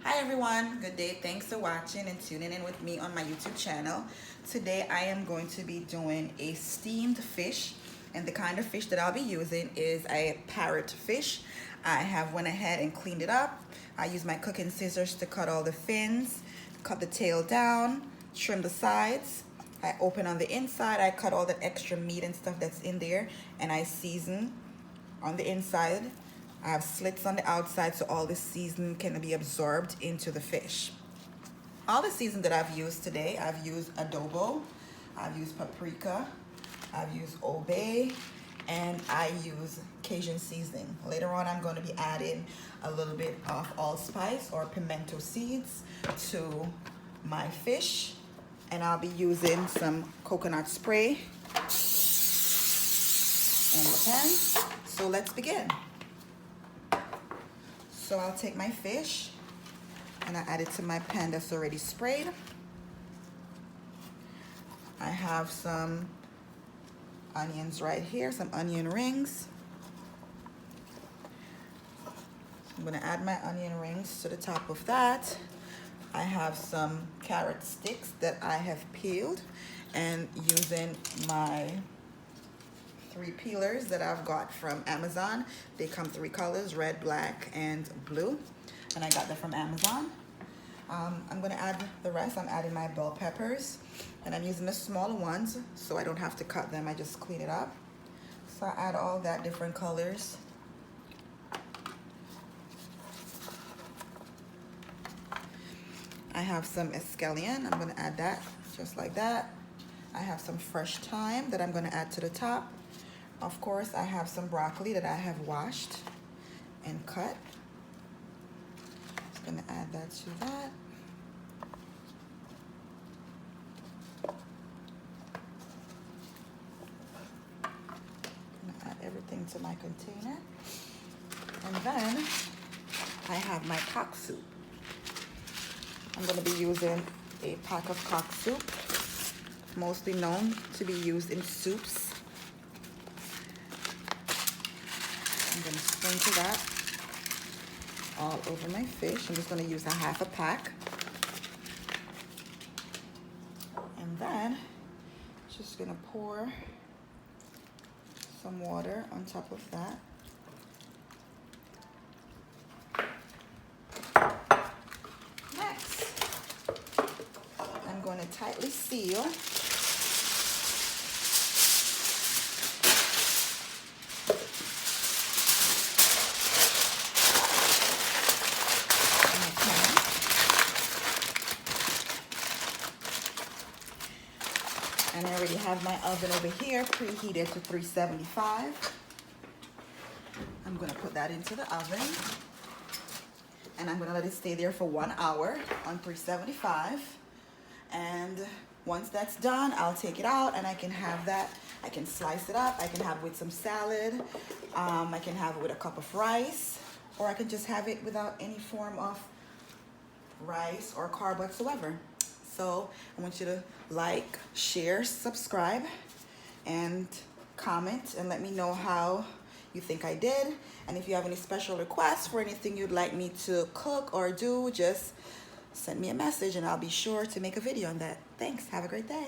Hi everyone, good day. Thanks for watching and tuning in with me on my YouTube channel. Today I am going to be doing a steamed fish, and the kind of fish that I'll be using is a parrot fish. I have went ahead and cleaned it up. I use my cooking scissors to cut all the fins, cut the tail down, trim the sides. I open on the inside, I cut all that extra meat and stuff that's in there, and I season on the inside. I have slits on the outside so all the seasoning can be absorbed into the fish. All the seasoning that I've used today, I've used adobo, I've used paprika, I've used Old Bay, and I use Cajun seasoning. Later on, I'm going to be adding a little bit of allspice or pimento seeds to my fish, and I'll be using some coconut spray in the pan. So let's begin. So I'll take my fish and I add it to my pan that's already sprayed. I have some onions right here, some onion rings. I'm gonna add my onion rings to the top of that. I have some carrot sticks that I have peeled, and using my 3 peelers that I've got from Amazon. They come 3 colors, red, black, and blue, and I got that from Amazon. I'm gonna add the rest. I'm adding my bell peppers, and I'm using the smaller ones so I don't have to cut them. I just clean it up. So I add all that different colors. I have some escallion. I'm gonna add that just like that. I have some fresh thyme that I'm gonna add to the top. Of course, I have some broccoli that I have washed and cut. Just gonna add that to that. Gonna add everything to my container. And then I have my cock soup. I'm gonna be using a pack of cock soup, mostly known to be used in soups. I'm going to sprinkle that all over my fish. I'm just going to use a half a pack. And then just going to pour some water on top of that. Next, I'm going to tightly seal and I already have my oven over here preheated to 375. I'm gonna put that into the oven and I'm gonna let it stay there for 1 hour on 375. And once that's done, I'll take it out and I can have that. I can slice it up. I can have it with some salad. I can have it with a cup of rice, or I can just have it without any form of rice or carb whatsoever. So I want you to like, share, subscribe, and comment and let me know how you think I did. And if you have any special requests for anything you'd like me to cook or do, just send me a message and I'll be sure to make a video on that. Thanks. Have a great day.